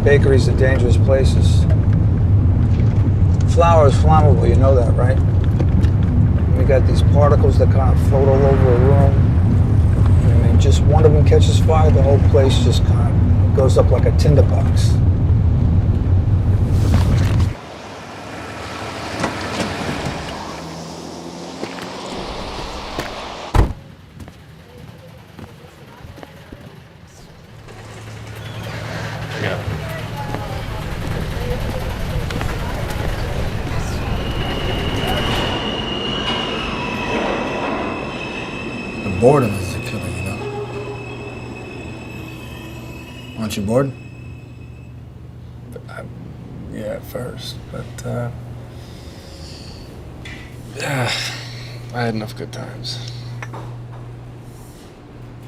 Bakeries are dangerous places. Flour is flammable, you know that, right? We got these particles that kind of float all over a room. I mean, just one of them catches fire, the whole place just kind of goes up like a tinderbox. Boredom is a killer, you know? Aren't you bored? Yeah, at first, but, yeah, I had enough good times.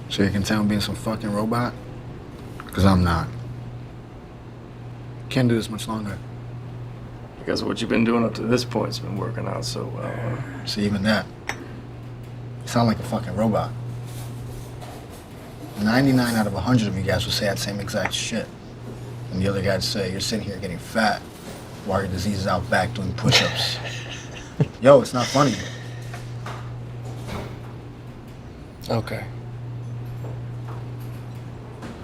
So you can tell I'm being some fucking robot? Because I'm not. Can't do this much longer. Because what you've been doing up to this point's been working out so well, huh? See, even that. You sound like a fucking robot. 99 out of 100 of you guys will say that same exact shit. And the other guys say, you're sitting here getting fat while your disease is out back doing push-ups. Yo, it's not funny. Okay.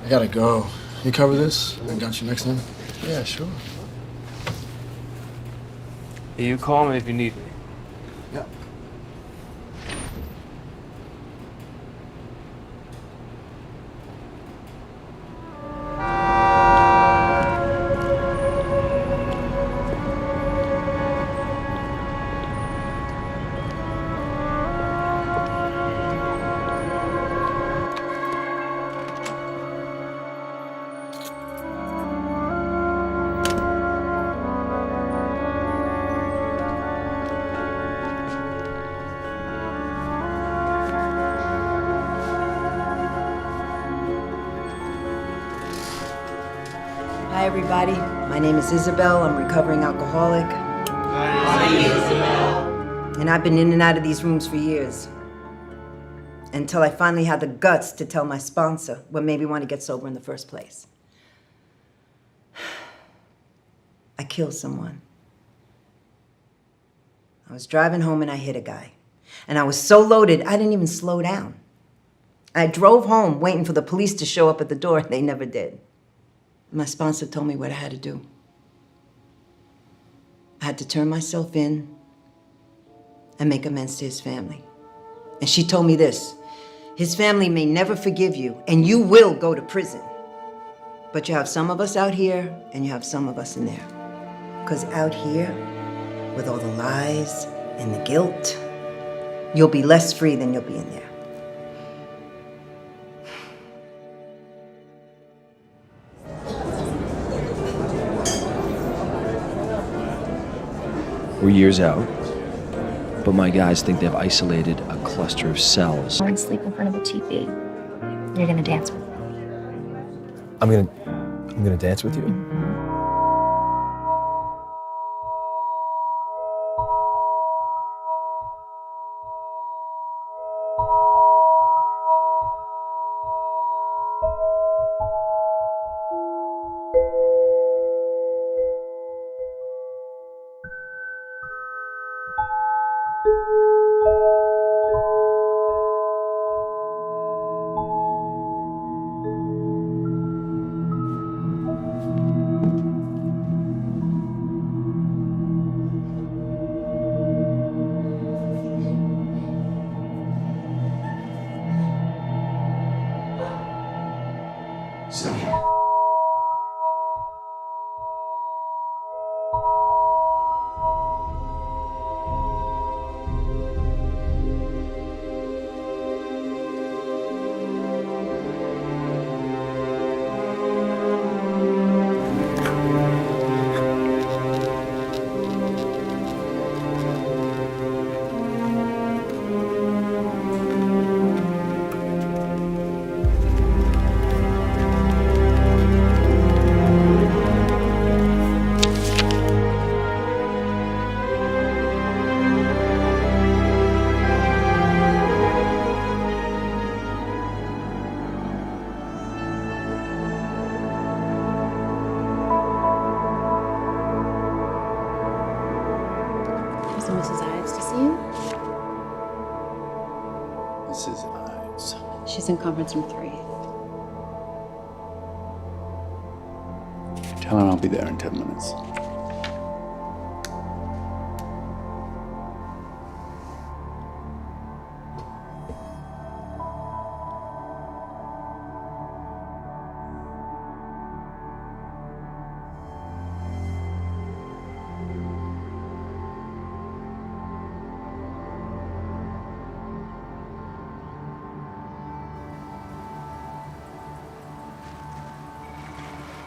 I gotta go. You cover this? I got you next time? Yeah, sure. You call me if you need me. Yeah. Hi, everybody. My name is Isabel. I'm a recovering alcoholic. Hi, Isabel. And I've been in and out of these rooms for years. Until I finally had the guts to tell my sponsor what made me want to get sober in the first place. I killed someone. I was driving home and I hit a guy. And I was so loaded, I didn't even slow down. I drove home waiting for the police to show up at the door, and they never did. My sponsor told me what I had to do. I had to turn myself in and make amends to his family. And she told me this: his family may never forgive you, and you will go to prison. But you have some of us out here, and you have some of us in there. Because out here, with all the lies and the guilt, you'll be less free than you'll be in there. We're years out, but my guys think they've isolated a cluster of cells. We're sleep in front of the TV. You're gonna dance with me. I'm gonna dance with you? Nice to see you. Mrs. Ives. She's in conference room 3. Tell her I'll be there in 10 minutes.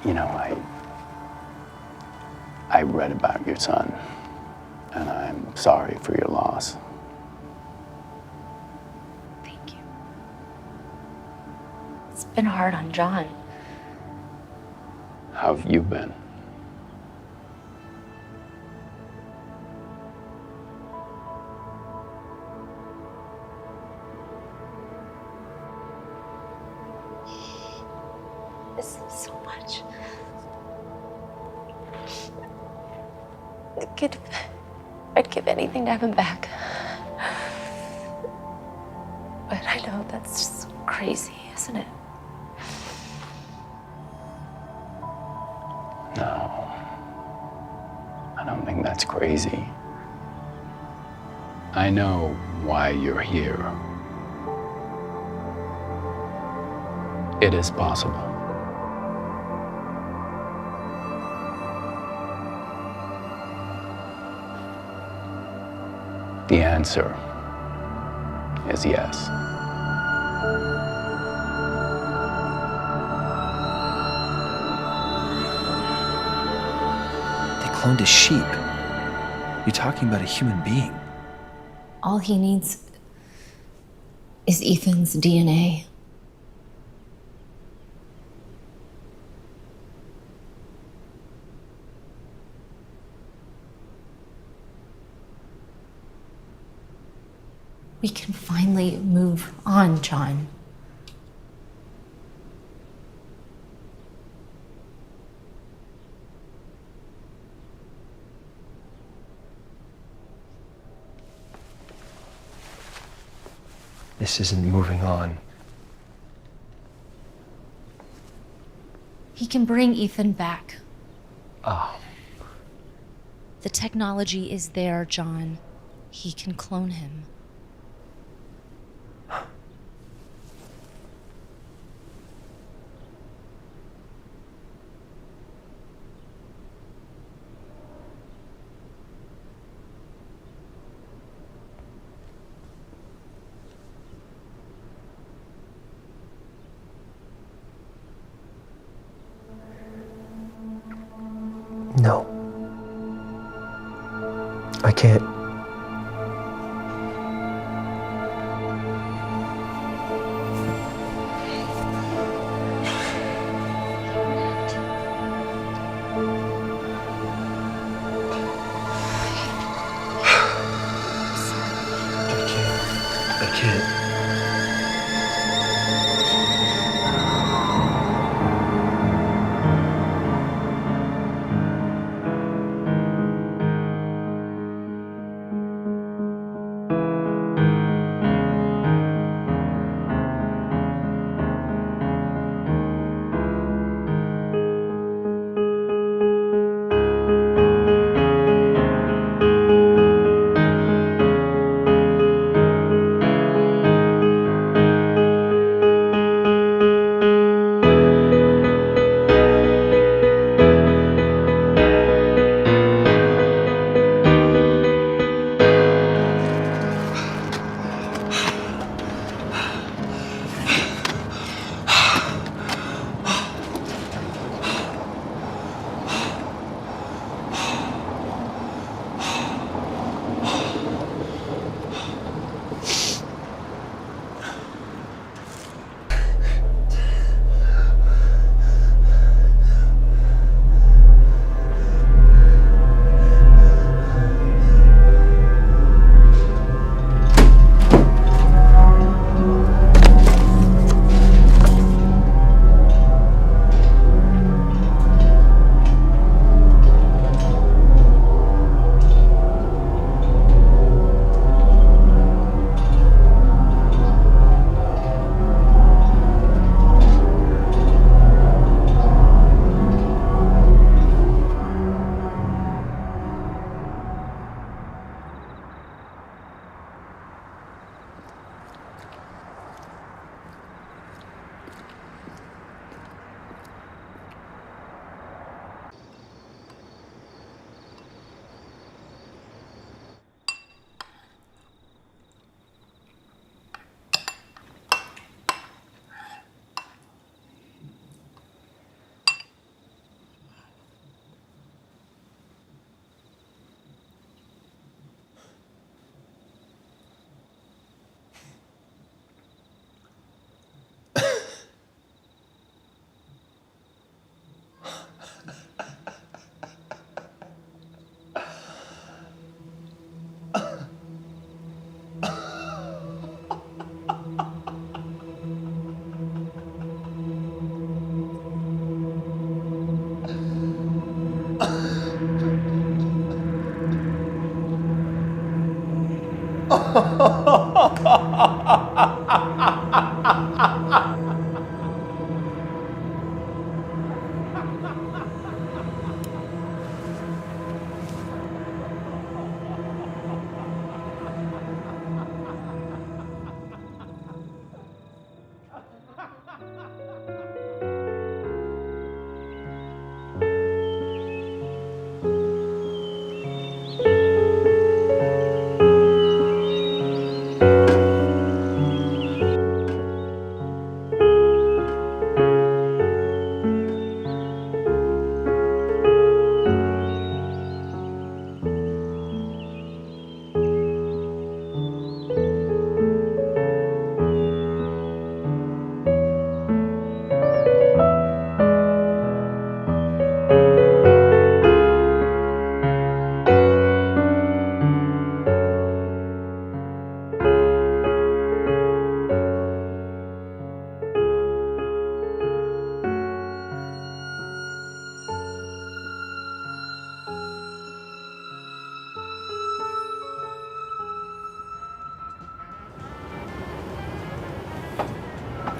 You know, I read about your son, and I'm sorry for your loss. Thank you. It's been hard on John. How have you been? This is so much. I'd give anything to have him back. But I know that's just crazy, isn't it? No. I don't think that's crazy. I know why you're here. It is possible. The answer is yes. They cloned a sheep. You're talking about a human being. All he needs is Ethan's DNA. We can finally move on, John. This isn't moving on. He can bring Ethan back. Oh. The technology is there, John. He can clone him. No. I can't. I can't.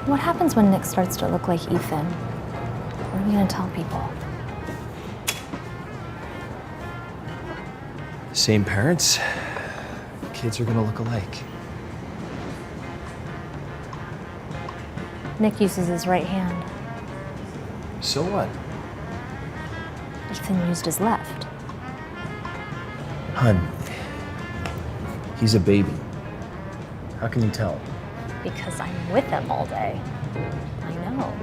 What happens when Nick starts to look like Ethan? What are we gonna tell people? Same parents. Kids are gonna look alike. Nick uses his right hand. So what? Ethan used his left. Hun, he's a baby. How can you tell? Because I'm with him all day. I know.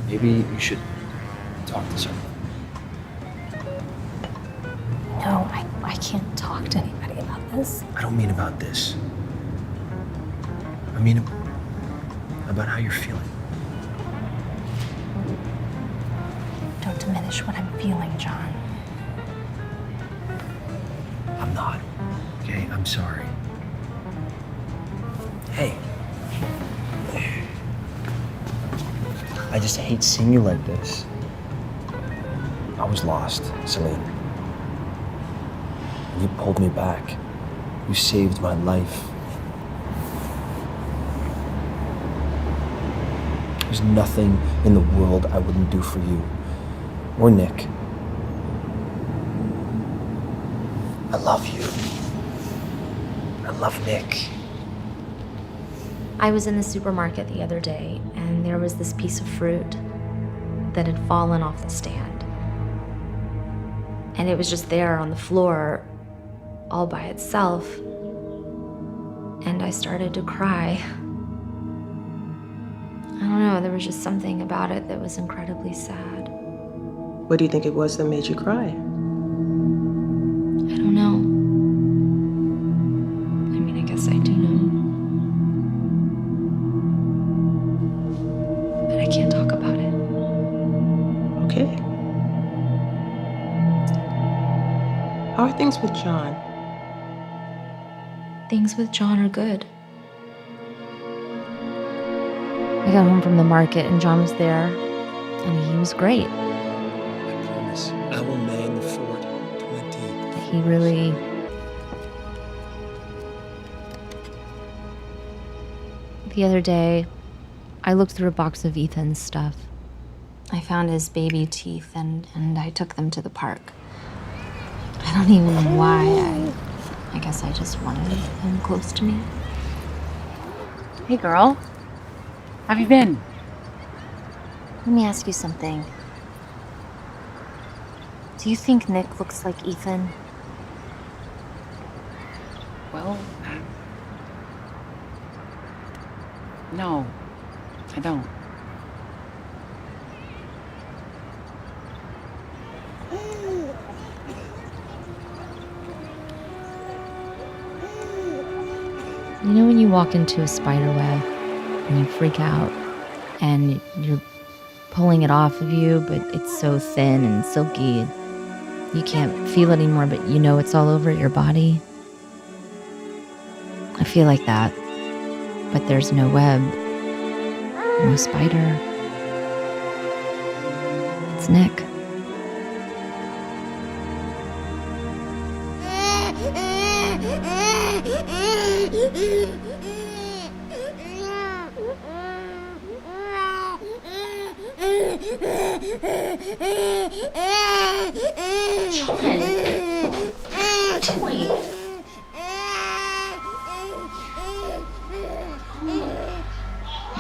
Maybe you should talk to someone. No, I can't talk to anybody about this. I don't mean about this. I mean about how you're feeling. Don't diminish what I'm feeling, John. I'm not. Okay, I'm sorry. Hey. I just hate seeing you like this. I was lost, Celine. You pulled me back. You saved my life. There's nothing in the world I wouldn't do for you. Or Nick. I love you. I love Nick. I was in the supermarket the other day, and there was this piece of fruit that had fallen off the stand. And it was just there on the floor, all by itself. And I started to cry. I don't know, there was just something about it that was incredibly sad. What do you think it was that made you cry? I don't know. I mean, I guess I do know. But I can't talk about it. Okay. How are things with John? Things with John are good. I got home from the market and John was there, and he was great. I promise. I will man the fort. 20. He really... The other day, I looked through a box of Ethan's stuff. I found his baby teeth and I took them to the park. I don't even know why. I guess I just wanted him close to me. Hey, girl. How have you been? Let me ask you something. Do you think Nick looks like Ethan? Well, no, I don't. You know when you walk into a spider web and you freak out and you're pulling it off of you, but it's so thin and silky, you can't feel it anymore, but you know it's all over your body? I feel like that, but there's no web, no spider. It's Nick.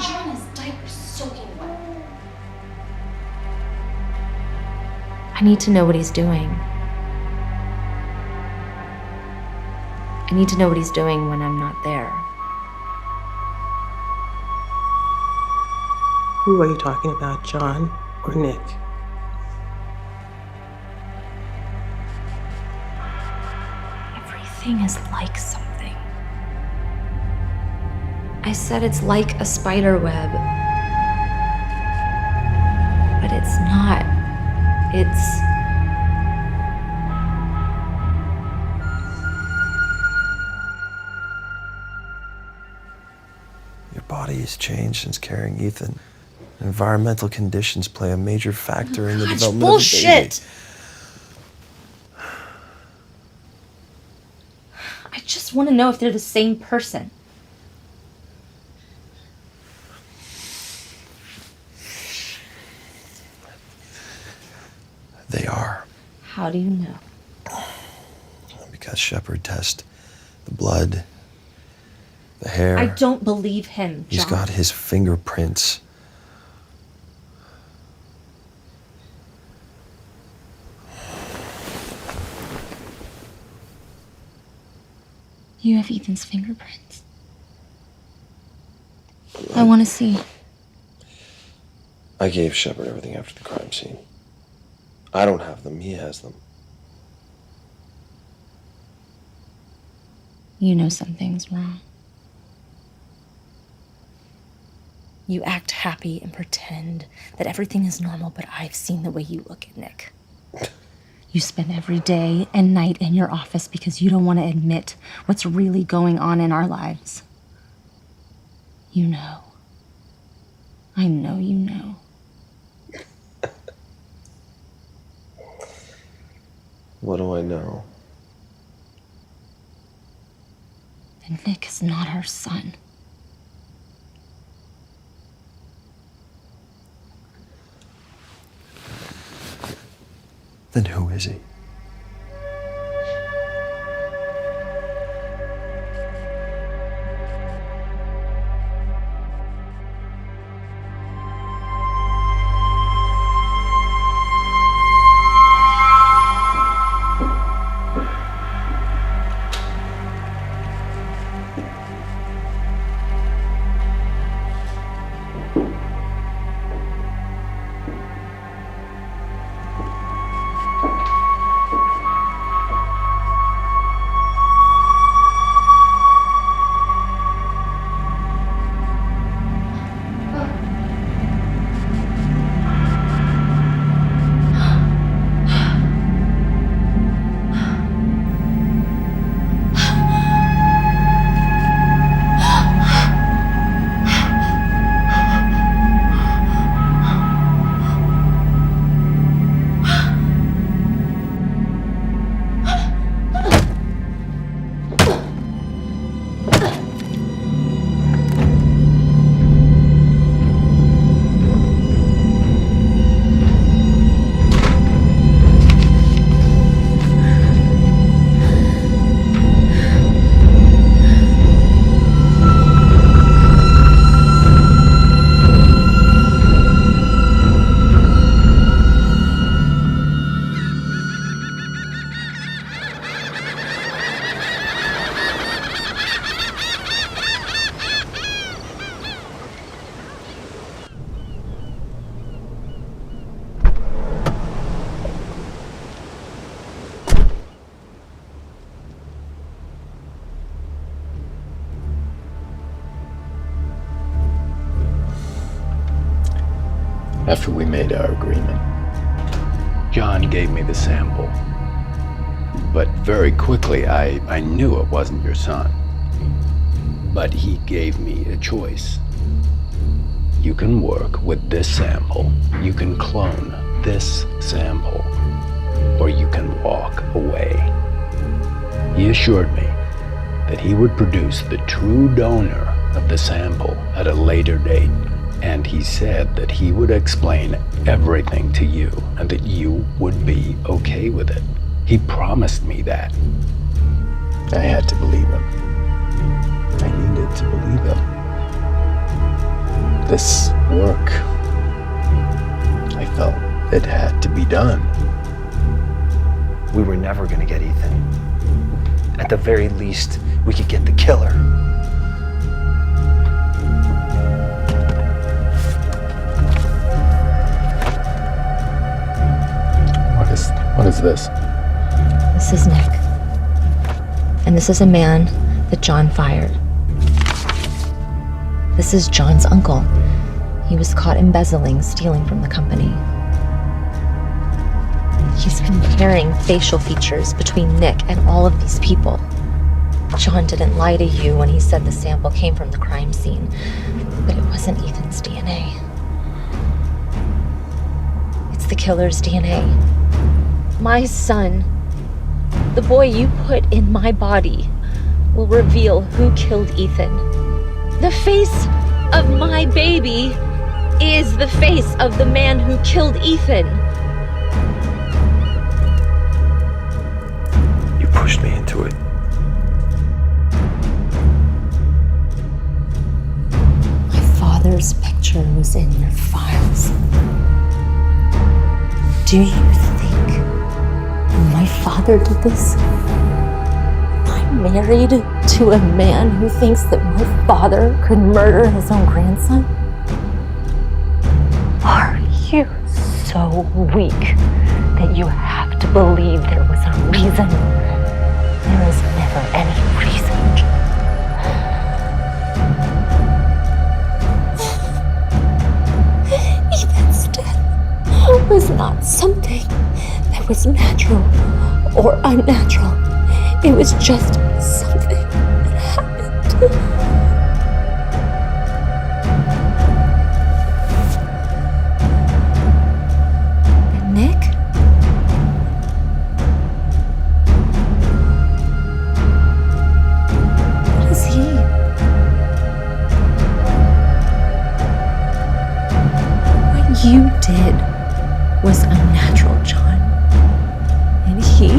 John, his diaper's soaking wet. I need to know what he's doing. I need to know what he's doing when I'm not there. Who are you talking about, John or Nick? Everything is like something. I said it's like a spider web. But it's not. It's... Your body has changed since carrying Ethan. Environmental conditions play a major factor in the development bullshit. of the baby. I just want to know if they're the same person. They are. How do you know? Because Shepard tests the blood, the hair. I don't believe him, John. He's got his fingerprints. You have Ethan's fingerprints. I want to see. I gave Shepard everything after the crime scene. I don't have them, he has them. You know something's wrong. You act happy and pretend that everything is normal, but I've seen the way you look at Nick. You spend every day and night in your office because you don't want to admit what's really going on in our lives. You know. I know you know. What do I know? And Nick is not our son. Then who is he? After we made our agreement, John gave me the sample. But very quickly, I knew it wasn't your son. But he gave me a choice. You can work with this sample, you can clone this sample, or you can walk away. He assured me that he would produce the true donor of the sample at a later date. And he said that he would explain everything to you and that you would be okay with it. He promised me that. I had to believe him. I needed to believe him. This work, I felt it had to be done. We were never gonna get Ethan. At the very least, we could get the killer. What is this? This is Nick. And this is a man that John fired. This is John's uncle. He was caught embezzling, stealing from the company. He's comparing facial features between Nick and all of these people. John didn't lie to you when he said the sample came from the crime scene, but it wasn't Ethan's DNA. It's the killer's DNA. My son, the boy you put in my body, will reveal who killed Ethan. The face of my baby is the face of the man who killed Ethan. You pushed me into it. My father's picture was in your files. Do you think my father did this? I'm married to a man who thinks that my father could murder his own grandson? Are you so weak that you have to believe there was a reason? There is never any reason. Ethan's death was not something that was natural or unnatural. It was just something that happened. And Nick? What is he? What you did was unnatural, John. And he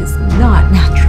is not natural.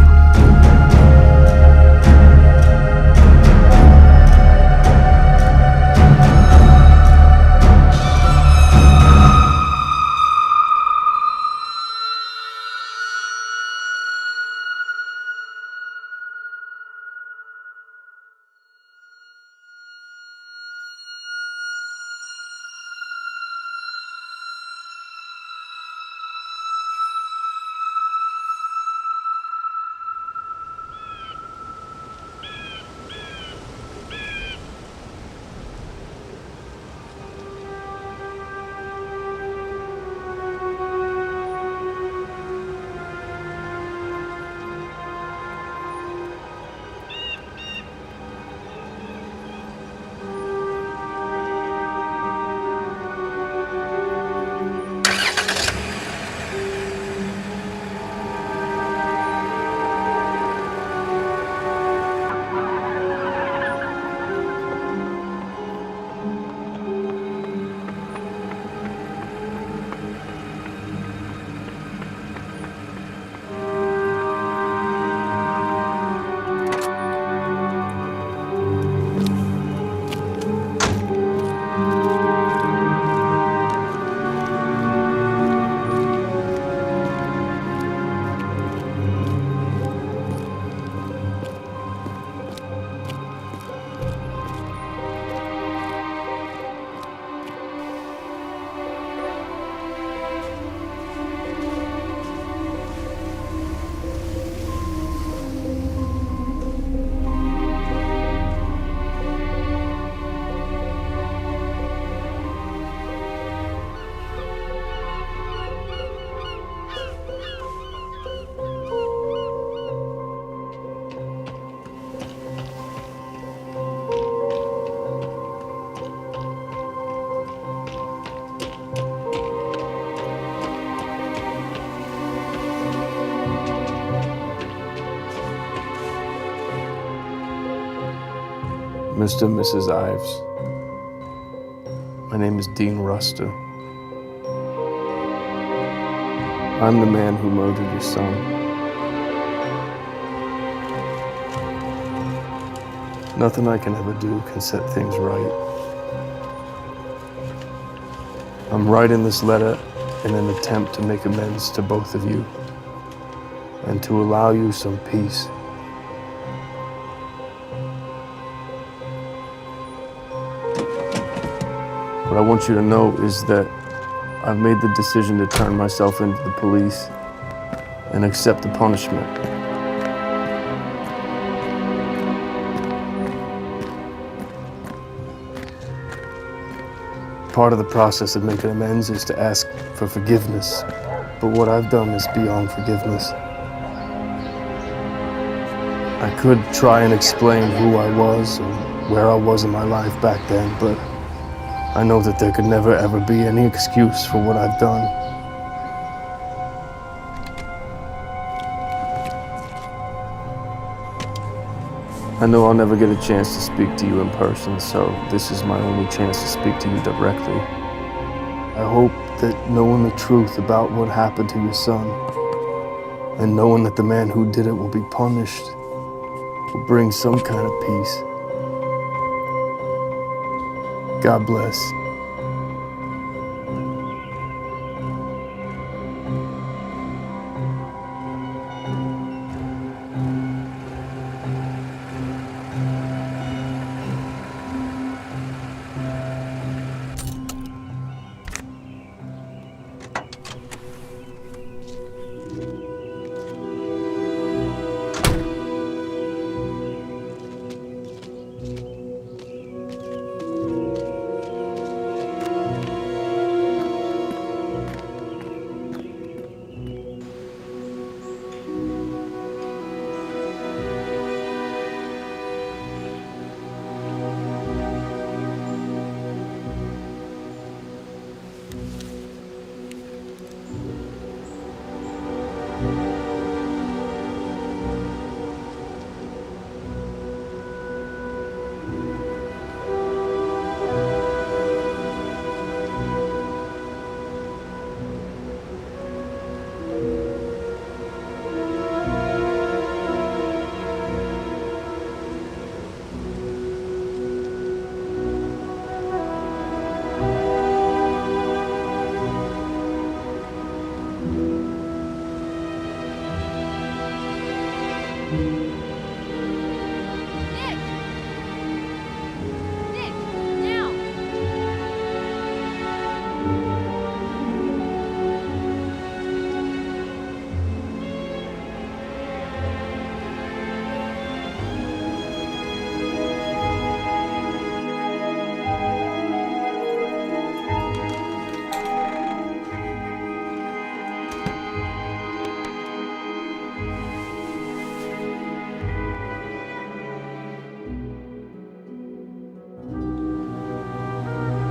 Mr. and Mrs. Ives, my name is Dean Ruster. I'm the man who murdered your son. Nothing I can ever do can set things right. I'm writing this letter in an attempt to make amends to both of you and to allow you some peace. What I want you to know is that I've made the decision to turn myself into the police and accept the punishment. Part of the process of making amends is to ask for forgiveness, but what I've done is beyond forgiveness. I could try and explain who I was or where I was in my life back then, but I know that there could never ever be any excuse for what I've done. I know I'll never get a chance to speak to you in person, so this is my only chance to speak to you directly. I hope that knowing the truth about what happened to your son and knowing that the man who did it will be punished will bring some kind of peace. God bless.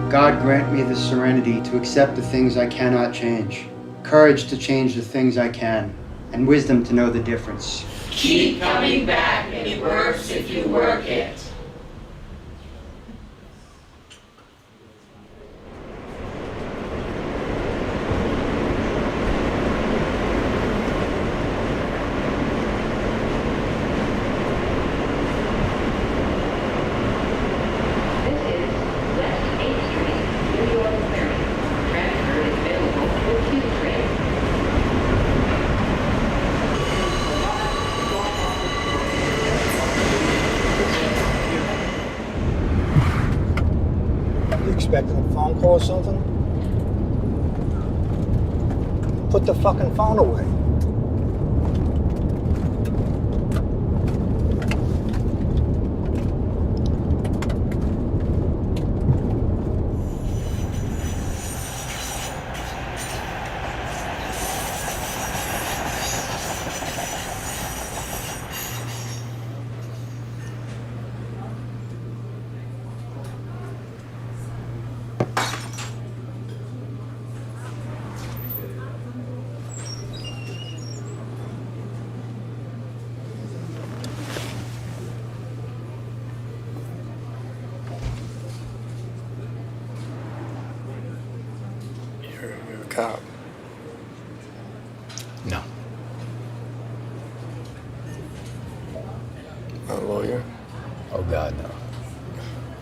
God grant me the serenity to accept the things I cannot change, courage to change the things I can, and wisdom to know the difference. Keep coming back. It works if you work it. Expecting a phone call or something? Put the fucking phone away. cop? No. A lawyer? Oh, God, no.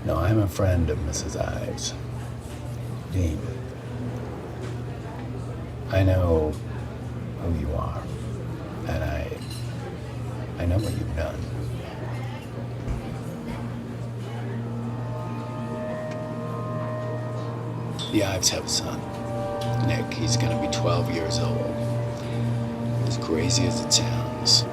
No, I'm a friend of Mrs. Ives. Dean. I know who you are, and I know what you've done. The Ives have a son, Nick. He's gonna be 12 years old. As crazy as it sounds.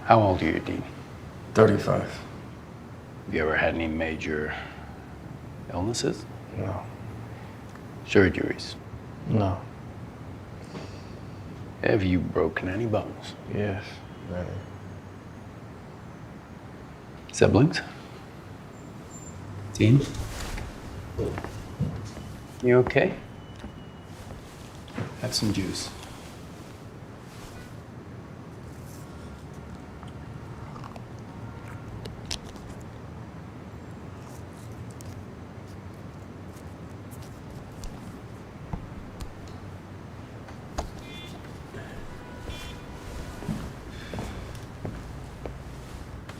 How old are you, Dean? 35. Have you ever had any major illnesses? No. Surgeries? No. Have you broken any bones? Yes, many. Siblings? Dean? You okay? Have some juice.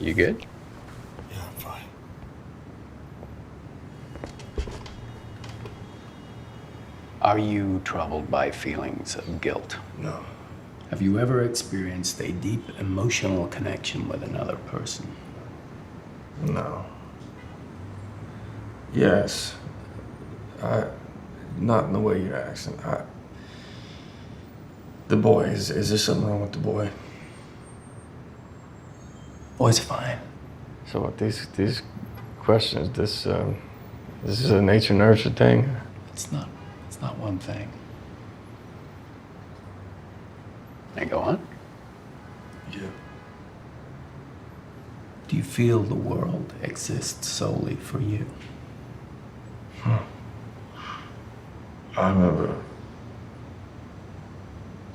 You good? Yeah, I'm fine. Are you troubled by feelings of guilt? No. Have you ever experienced a deep emotional connection with another person? No. Yes. Not in the way you're asking. The boy, is there something wrong with the boy? Boy's fine. So what, these questions, this is a nature-nurture thing? It's not one thing. Now go on. Yeah. Do you feel the world exists solely for you? I remember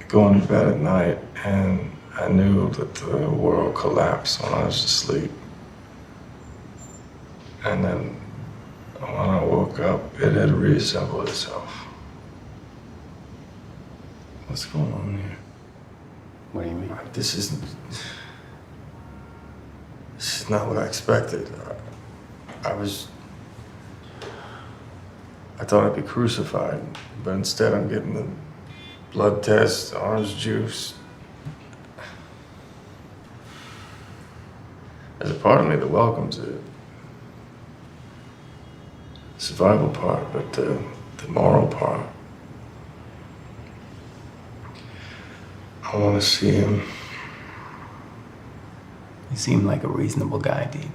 going to bed at night and I knew that the world collapsed when I was asleep. And then when I woke up, it had reassembled itself. What's going on here? What do you mean? This is not what I expected. I thought I'd be crucified, but instead I'm getting the blood test, orange juice. There's a part of me that welcomes it. Survival part, but the moral part. I want to see him. You seem like a reasonable guy, Dean.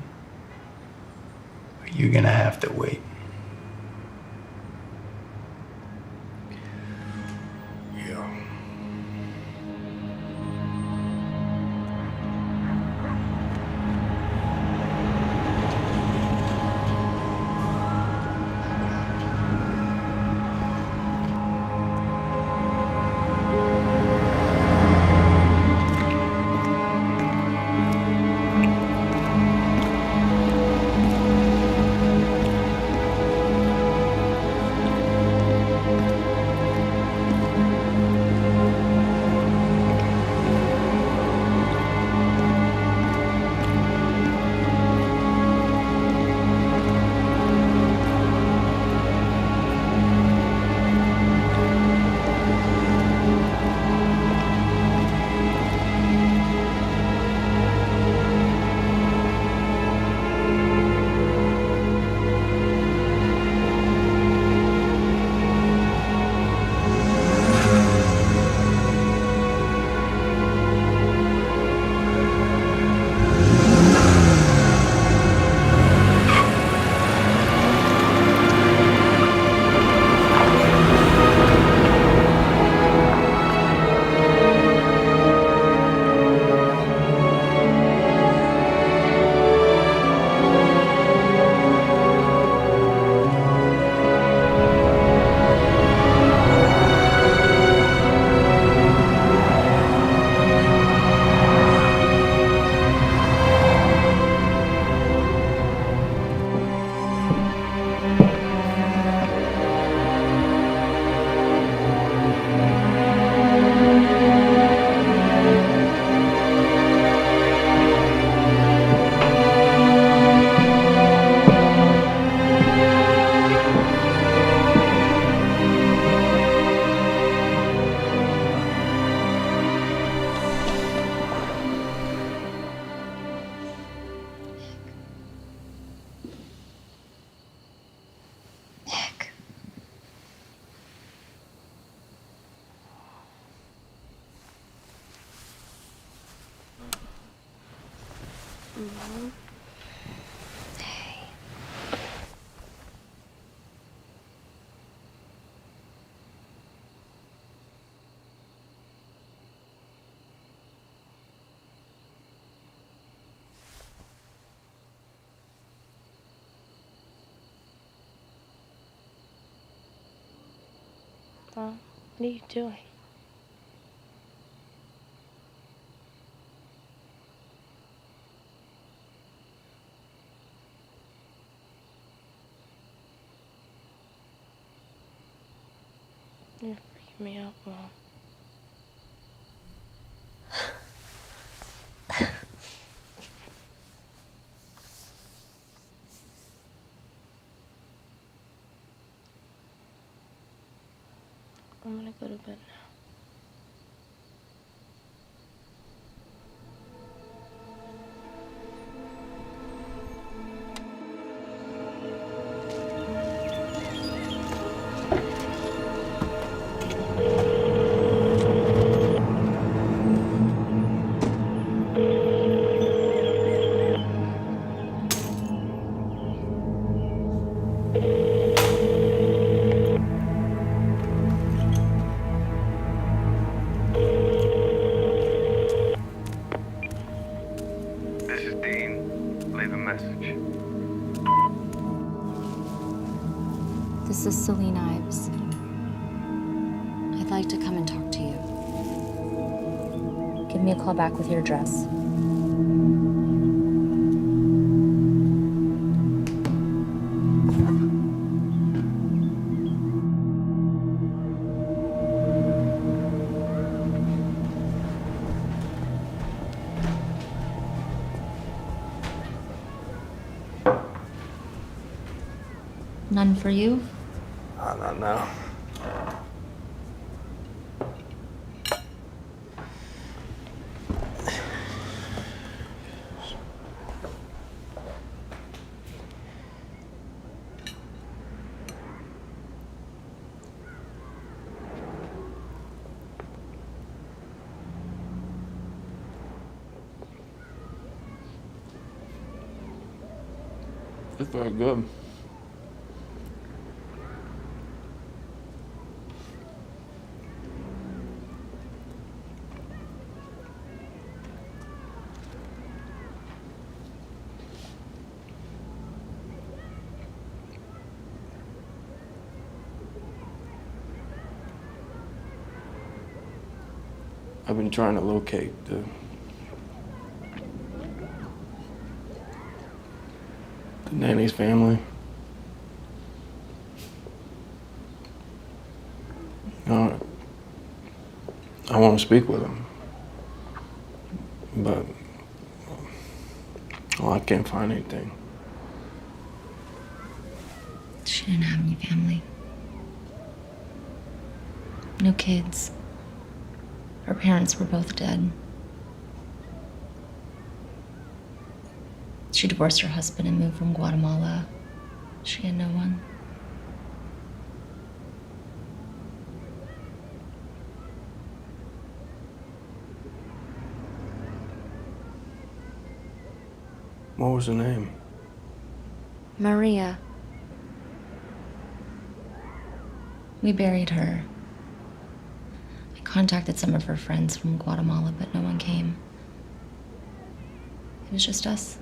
But you're gonna have to wait. Yeah. Mom, what are you doing? You're freaking me out, Mom. I'm gonna go to bed now. This is Dean. Leave a message. This is Celine Ives. I'd like to come and talk to you. Give me a call back with your address. None for you? Not now. It's very good. I've been trying to locate the nanny's family. I want to speak with them, but I can't find anything. She didn't have any family. No kids. Her parents were both dead. She divorced her husband and moved from Guatemala. She had no one. What was her name? Maria. We buried her. I contacted some of her friends from Guatemala, but no one came. It was just us.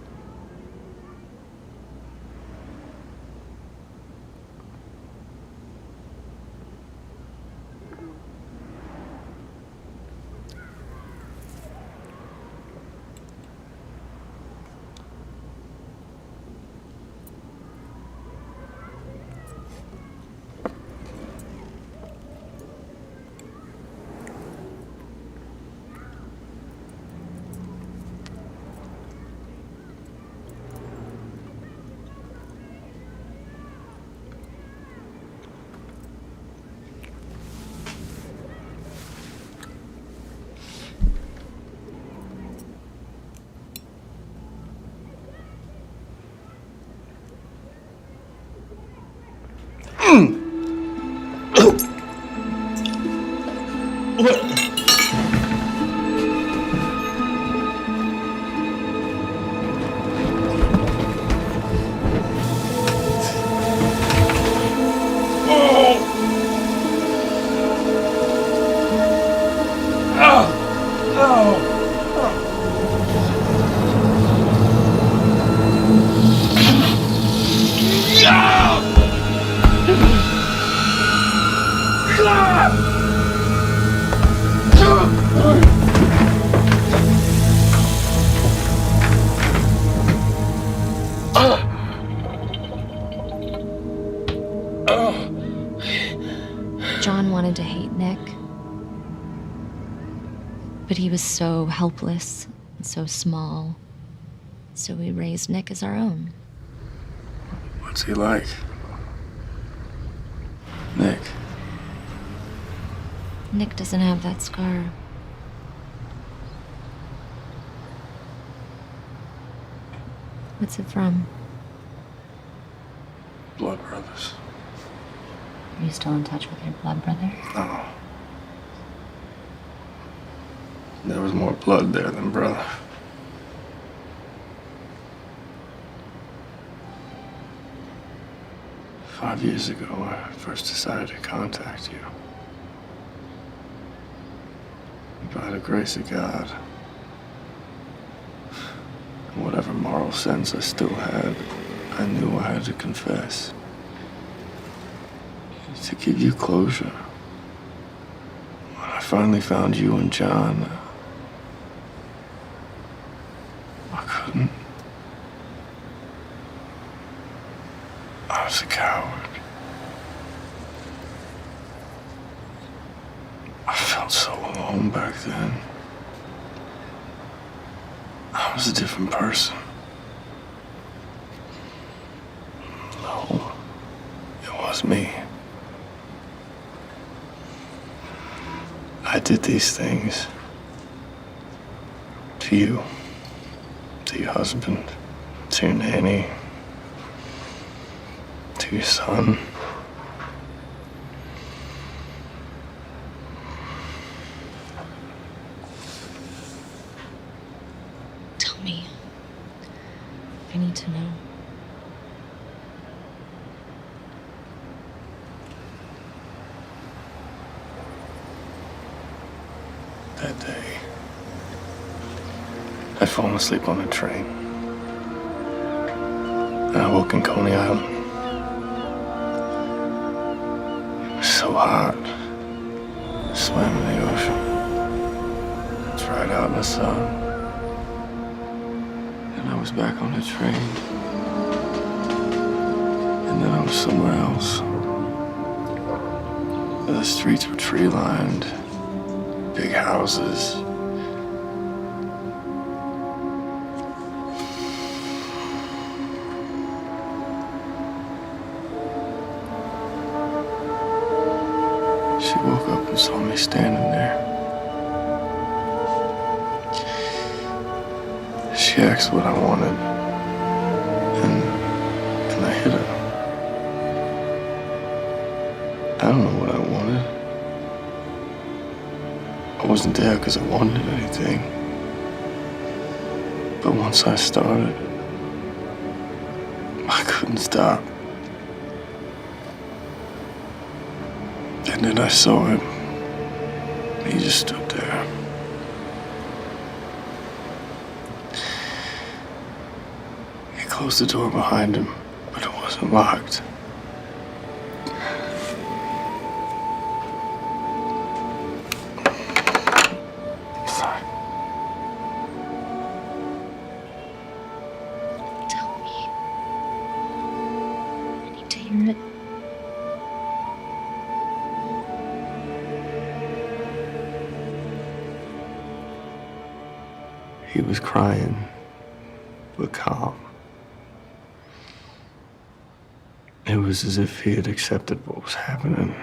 John wanted to hate Nick, but he was so helpless and so small. So we raised Nick as our own. What's he like? Nick. Nick doesn't have that scar. What's it from? Blood brothers. Are you still in touch with your blood brother? No. There was more blood there than brother. Five years ago, I first decided to contact you. By the grace of God, and whatever moral sense I still had, I knew I had to confess. To give you closure. When I finally found you and John, I couldn't. I was a coward. I felt so alone back then. I was a different person. No, it was me. I did these things to you, to your husband, to your nanny, to your son. Tell me. I need to know. That day, I'd fallen asleep on a train. And I woke in Coney Island. It was so hot. I swam in the ocean. Dried out in the sun. And I was back on the train. And then I was somewhere else. The streets were tree-lined. Big houses. She woke up and saw me standing there. She asked what I wanted, and I hit her. I don't know what I wanted. I wasn't there because I wanted anything. But once I started, I couldn't stop. And then I saw him. He just stood there. He closed the door behind him, but it wasn't locked. He was crying, but calm. It was as if he had accepted what was happening.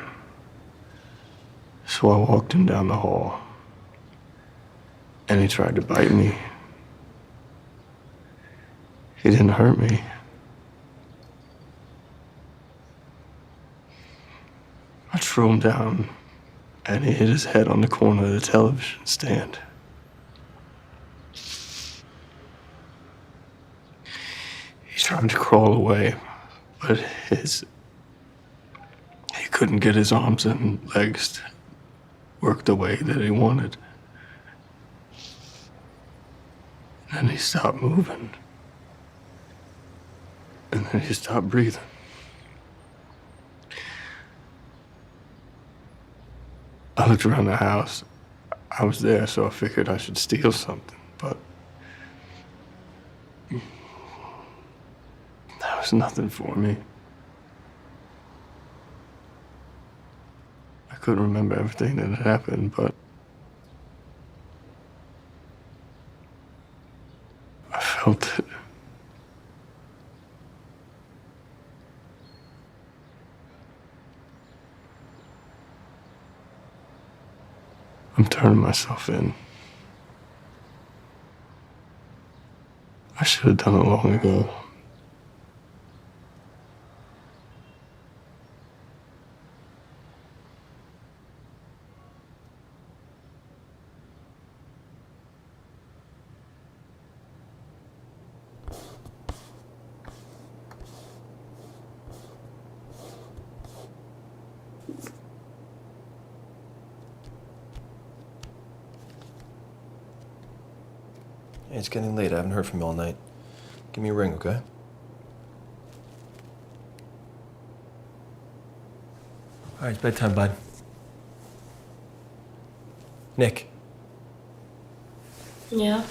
So I walked him down the hall, and he tried to bite me. He didn't hurt me. I threw him down, and he hit his head on the corner of the television stand. He tried to crawl away, but he couldn't get his arms and legs to work the way that he wanted. And he stopped moving. And then he stopped breathing. I looked around the house. I was there, so I figured I should steal something, but there was nothing for me. I couldn't remember everything that had happened, but I felt it. I'm turning myself in. I should have done it long ago. Hey, it's getting late. I haven't heard from you all night. Give me a ring, okay? All right, it's bedtime, bud. Nick. Yeah?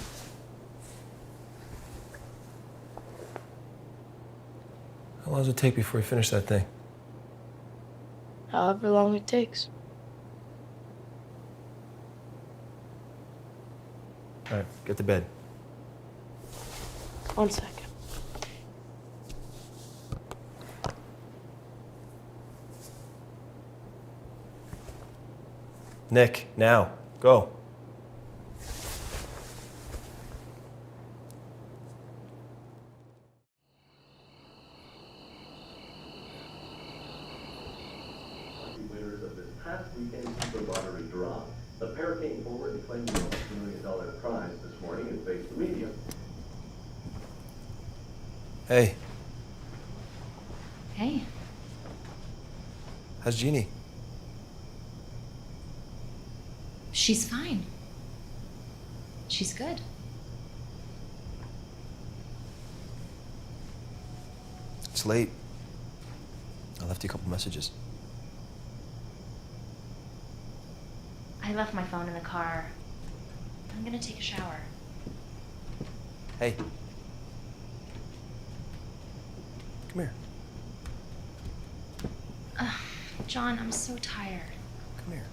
How long does it take before you finish that thing? However long it takes. All right, get to bed. 1 second. Nick, now. Go. Winners of this past weekend's Super Lottery draw. The pair came forward and claimed the $2 million prize this morning and faced the media. Hey, Hey, how's Jeannie? she's fine. She's good. It's late. I left you a couple messages. I left my phone in the car. I'm gonna take a shower. Hey. Come here. John, I'm so tired. Come here.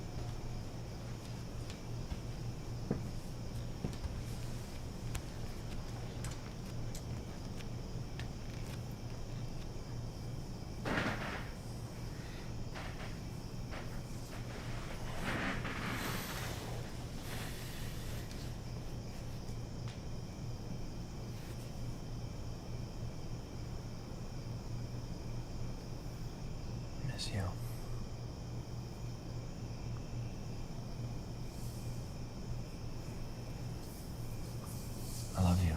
Miss you. I love you.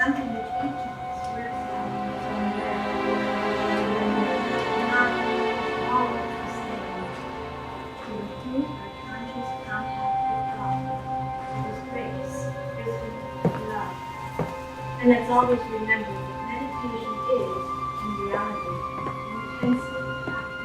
something which each of us works out in its own way. Not always the same. To improve our conscious contact with God, His grace, wisdom, and love. And let's always remember that meditation is, in reality, intensely happy.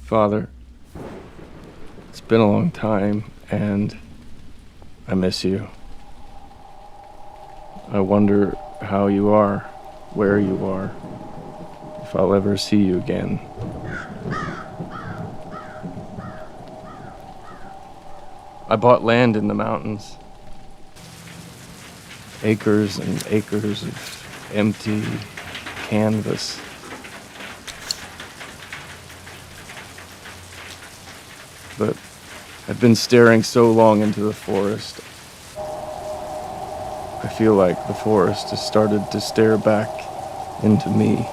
Father, it's been a long time, and I miss you. I wonder how you are, where you are, if I'll ever see you again. I bought land in the mountains. Acres and acres of empty canvas. But I've been staring so long into the forest. I feel like the forest has started to stare back into me.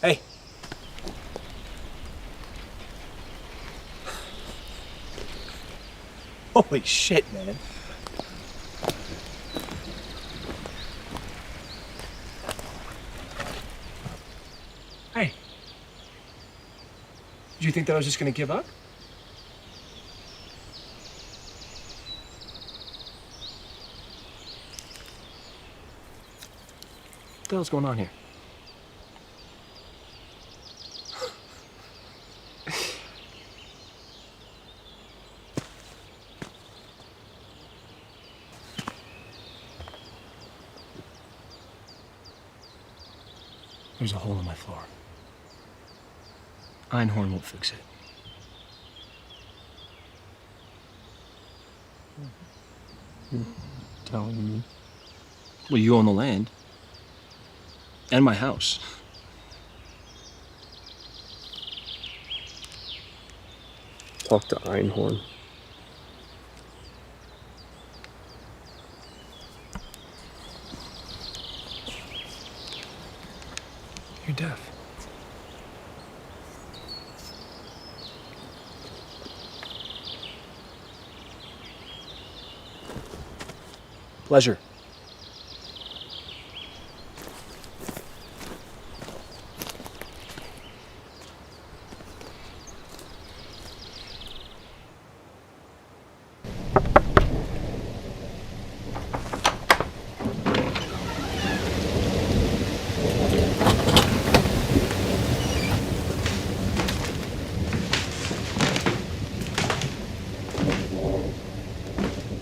Hey. Holy shit, man. Hey. Did you think that I was just gonna give up? What the hell's going on here? There's a hole in my floor. Einhorn won't fix it. You're telling me? Well, you own the land. And my house. Talk to Einhorn. You're deaf. Pleasure.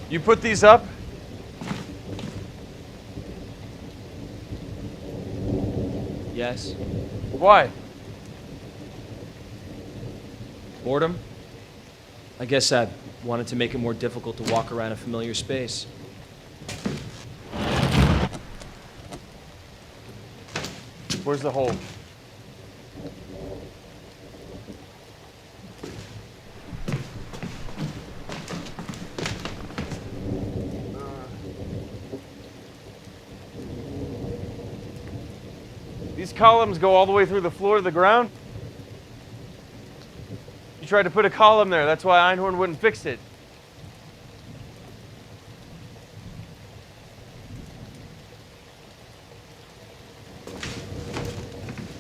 You put these up? Yes. Why? Boredom? I guess I wanted to make it more difficult to walk around a familiar space. Where's the hole? These columns go all the way through the floor to the ground? You tried to put a column there, that's why Einhorn wouldn't fix it.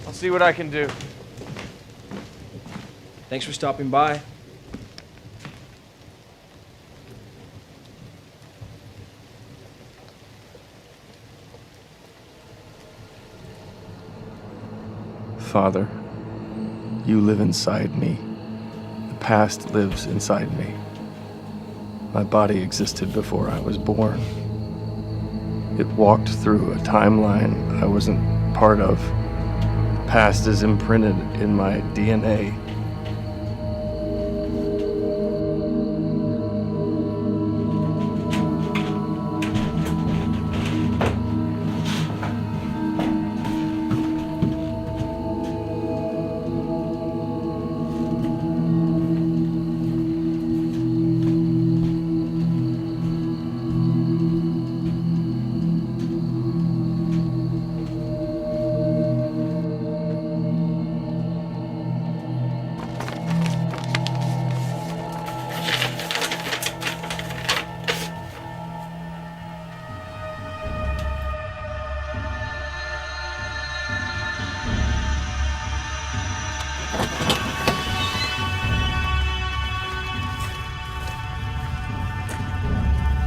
I'll see what I can do. Thanks for stopping by. Father, you live inside me. The past lives inside me. My body existed before I was born. It walked through a timeline I wasn't part of. The past is imprinted in my DNA.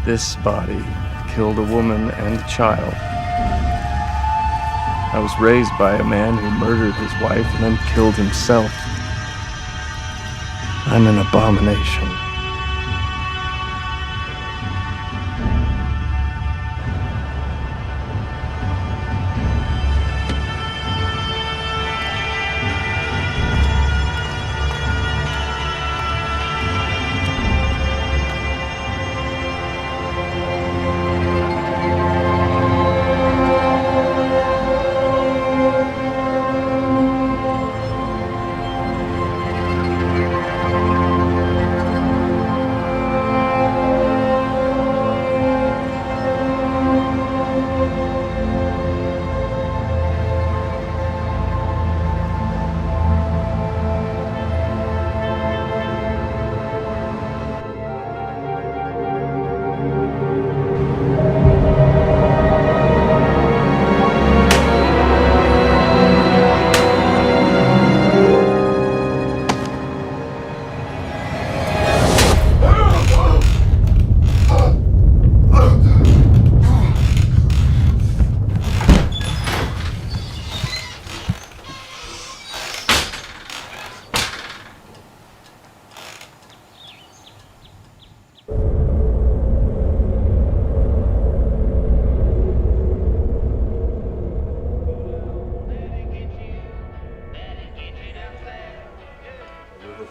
This body killed a woman and a child. I was raised by a man who murdered his wife and then killed himself. I'm an abomination.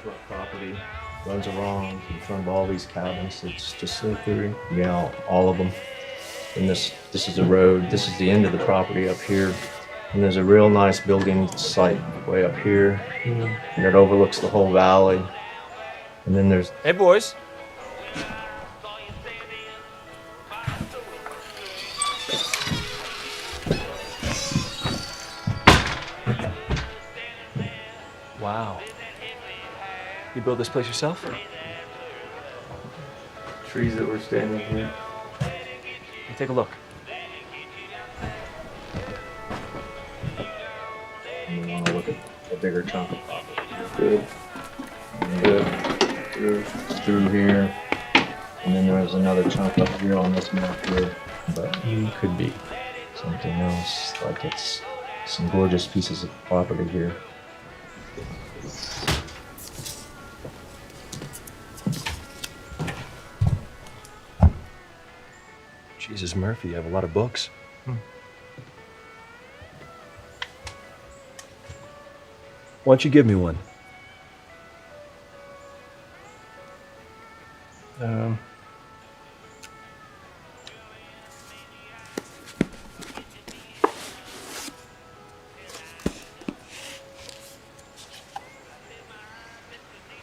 waterfront property. Runs along in front of all these cabins. It's just so through. Yeah, all of them. And this is the road. This is the end of the property up here. And there's a real nice building site way up here. And it overlooks the whole valley. And then there's... Hey, boys. Wow. You built this place yourself? Trees that were standing here. Take a look. You want to look at a bigger chunk of property. Good. Good. Through here. And then there's another chunk up here on this map here. But could be something else. Like it's some gorgeous pieces of property here. Jesus, Murphy, you have a lot of books. Why don't you give me one?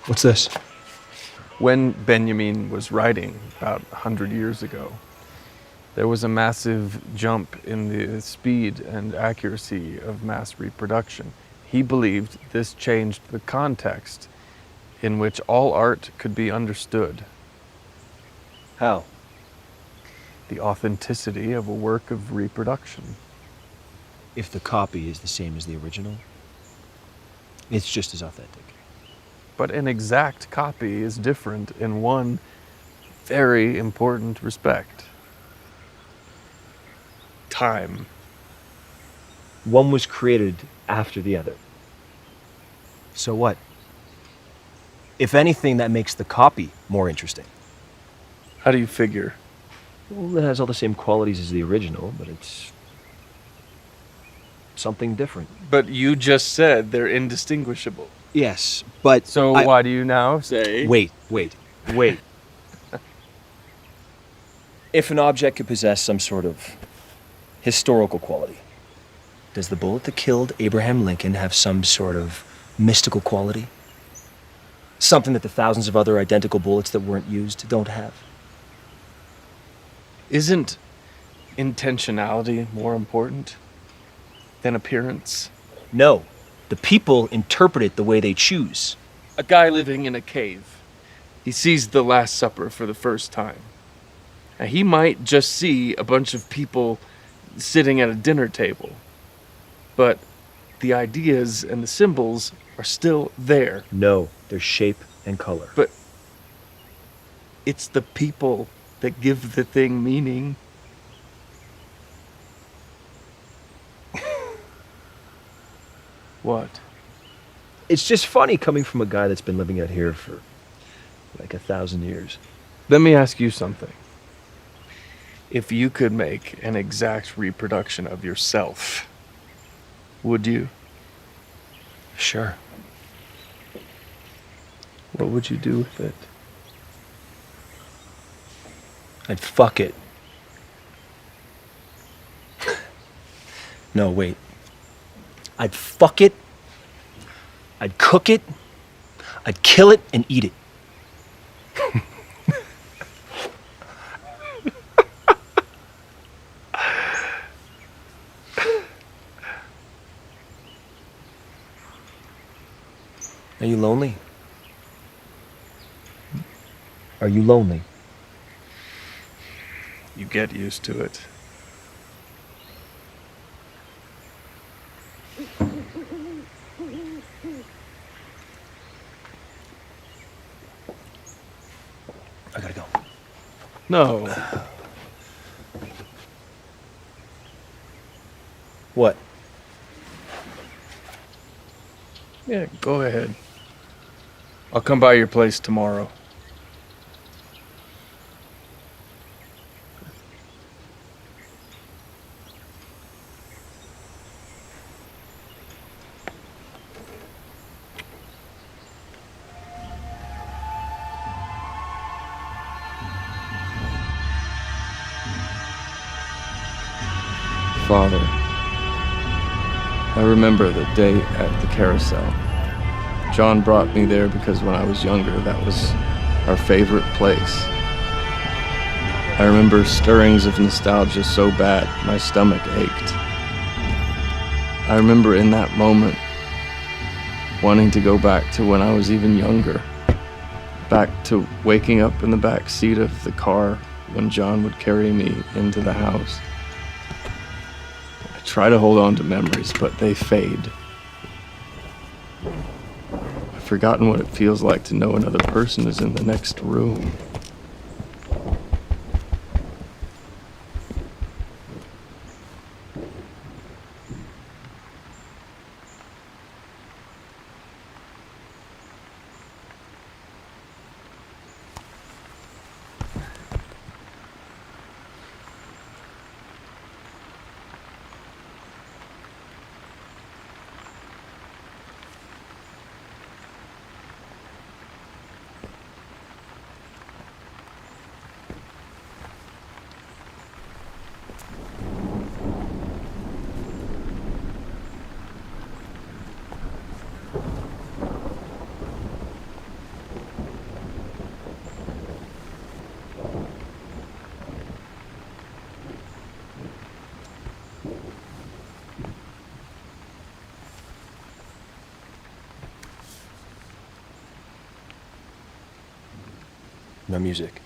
What's this? When Benjamin was writing about 100 years ago, there was a massive jump in the speed and accuracy of mass reproduction. He believed this changed the context in which all art could be understood. How? The authenticity of a work of reproduction. If the copy is the same as the original, it's just as authentic. But an exact copy is different in one very important respect. Time. One was created after the other. So what? If anything, that makes the copy more interesting. How do you figure? Well, it has all the same qualities as the original, but it's something different. But you just said they're indistinguishable. Yes, but... So why do you now say... Wait. If an object could possess some sort of historical quality, does the bullet that killed Abraham Lincoln have some sort of mystical quality? Something that the thousands of other identical bullets that weren't used don't have? Isn't intentionality more important than appearance? No. The people interpret it the way they choose. A guy living in a cave, he sees the Last Supper for the first time. Now, he might just see a bunch of people sitting at a dinner table, but the ideas and the symbols are still there. No, their shape and color. But it's the people that give the thing meaning. What? It's just funny coming from a guy that's been living out here for like 1,000 years. Let me ask you something. If you could make an exact reproduction of yourself, would you? Sure. What would you do with it? I'd fuck it. No, wait. I'd fuck it, I'd cook it, I'd kill it and eat it. Are you lonely? Are you lonely? You get used to it. I gotta go. No. What? Yeah, go ahead. I'll come by your place tomorrow. father. I remember the day at the carousel. John brought me there because when I was younger, that was our favorite place. I remember stirrings of nostalgia so bad, my stomach ached. I remember in that moment wanting to go back to when I was even younger, back to waking up in the back seat of the car when John would carry me into the house. I try to hold on to memories, but they fade. I've forgotten what it feels like to know another person is in the next room. No music.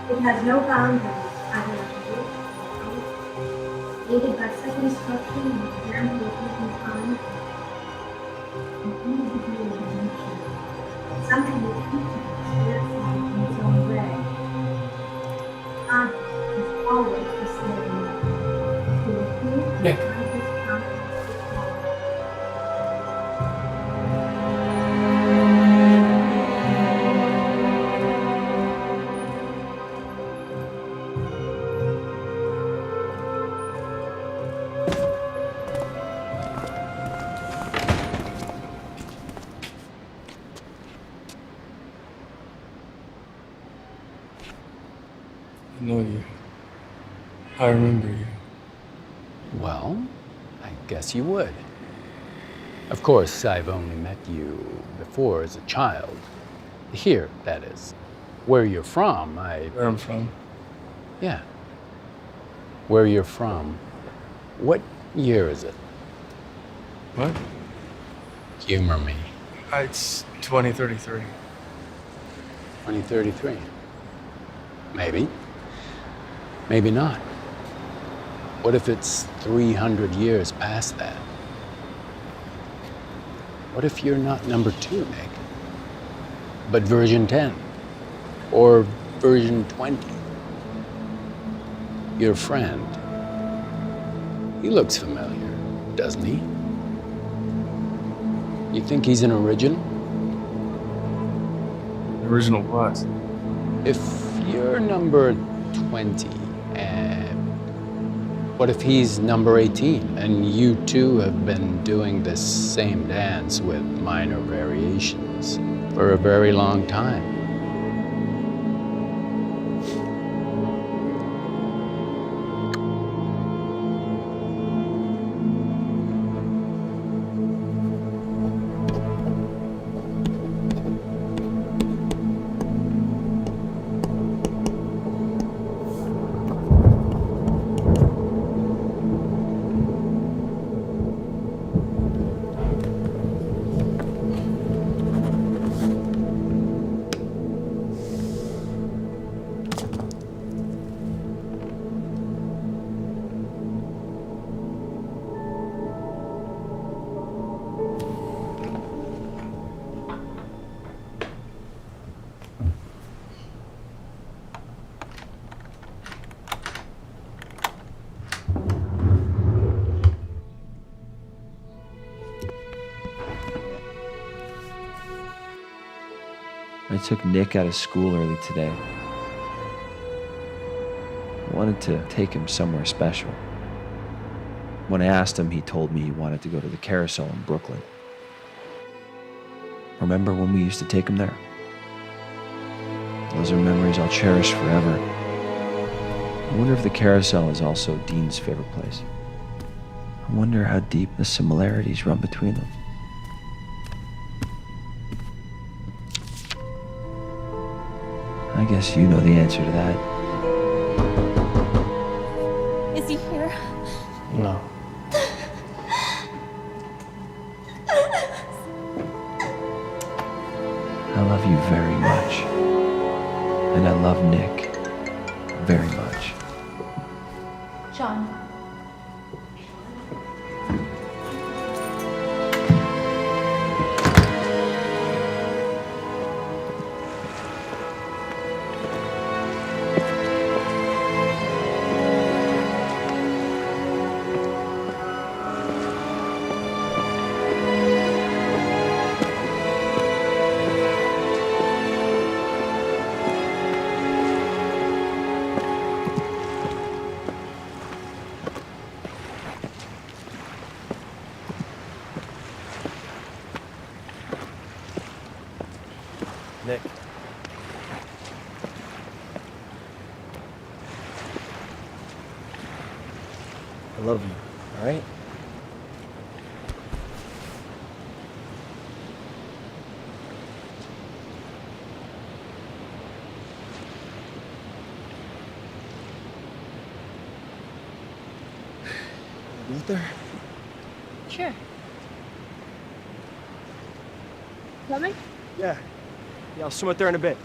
It has no boundaries, either of aided by such instruction and example of human time, and any degree of nature, something which each of us lives out in its own way. Conflict is always the slave. To refuse Nick. this conflict is wrong. I know you. I remember you. Well, I guess you would. Of course, I've only met you before as a child. Here, that is. Where you're from, Where I'm from? Yeah. Where you're from. What Year is it? What? Humor me. It's 2033. 2033. Maybe. Maybe not. What if it's 300 years past that? What if you're not number 2, Nick, but version 10 or version 20? Your friend, he looks familiar, doesn't he? You think he's an original? Original what? If you're number 20, what if he's number 18 and you two have been doing this same dance with minor variations for a very long time? I took Nick out of school early today. I wanted to take him somewhere special. When I asked him, he told me he wanted to go to the carousel in Brooklyn. Remember when we used to take him there? Those are memories I'll cherish forever. I wonder if the carousel is also Dean's favorite place. I wonder how deep the similarities run between them. I guess you know the answer to that. Is he here? No. I love you very much. And I love Nick very much. John. Nick. I love you, all right? You out there? Sure. Fleming? Yeah. Yeah, I'll swim out there in a bit.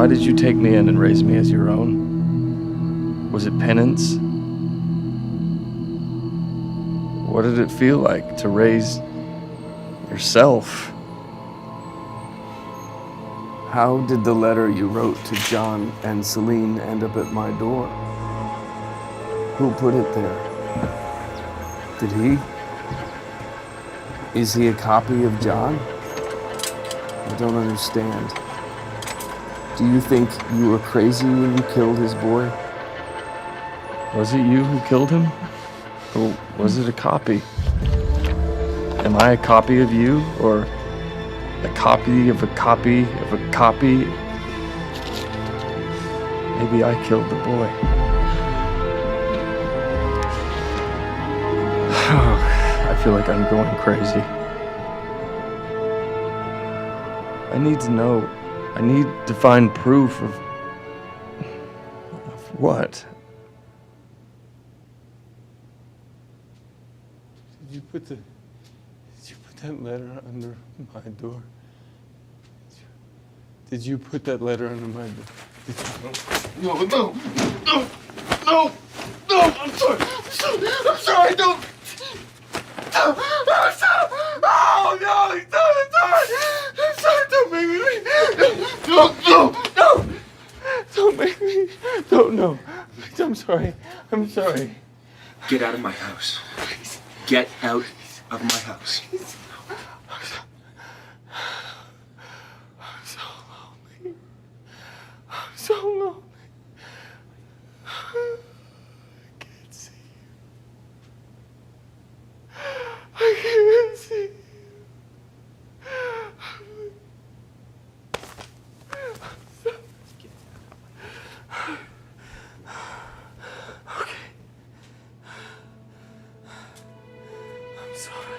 Why did you take me in and raise me as your own? Was it penance? What did it feel like to raise yourself? How did the letter you wrote to John and Celine end up at my door? Who put it there? Did he? Is he a copy of John? I don't understand. Do you think you were crazy when you killed his boy? Was it you who killed him? Or was it a copy? Am I a copy of you? Or a copy of a copy of a copy? Maybe I killed the boy. I feel like I'm going crazy. I need to know. I need to find proof of what? Did you put that letter under my door? Did you put that letter under my door? No, I'm sorry, don't. I'm sorry. Oh, no, I'm sorry, don't make me leave. No. Don't make me, no. I'm sorry. Get out of my house. Get out of my house. I'm so lonely. I can't see you. I can't see you. Okay. I'm sorry.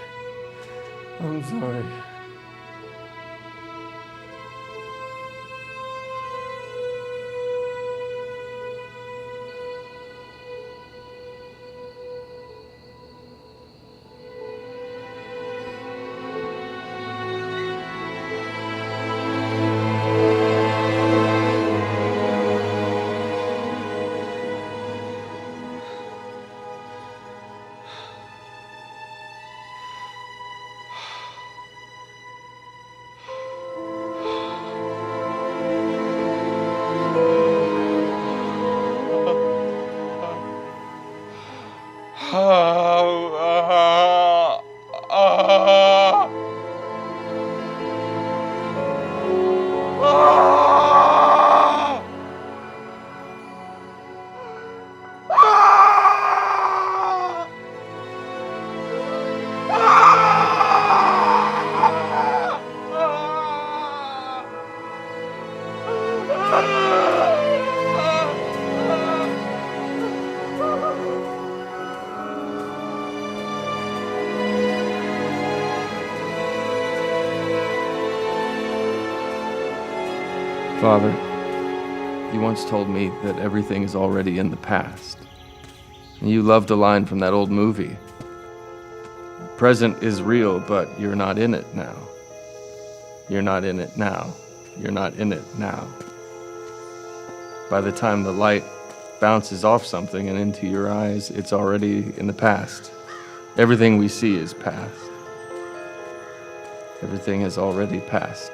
Father, you once told me that everything is already in the past. And you loved a line from that old movie. Present is real, but you're not in it now. You're not in it now. You're not in it now. By the time the light bounces off something and into your eyes, it's already in the past. Everything we see is past. Everything is already past.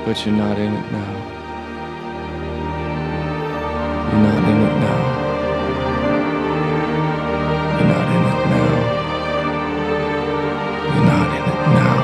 But you're not in it now. You're not in it now. You're not in it now. You're not in it now.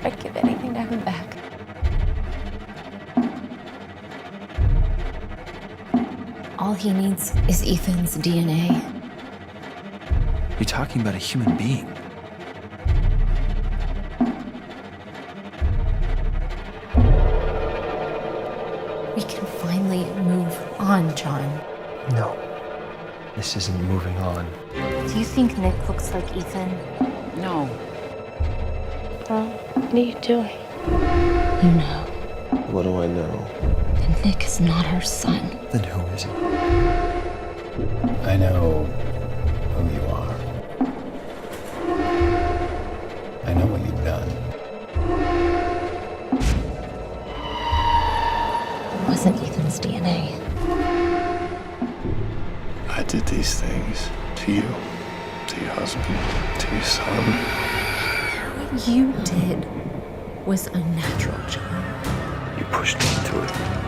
I'd give anything to have him back. All he needs is Ethan's DNA. You're talking about a human being. on, John. No. This isn't moving on. Do you think Nick looks like Ethan? No. Well, what are you doing? You know. What do I know? And Nick is not our son. Then who is he? I know who you are. I know what you've done. It wasn't Ethan's DNA. I did these things to you, to your husband, to your son. What you did was unnatural, John. You pushed me to it.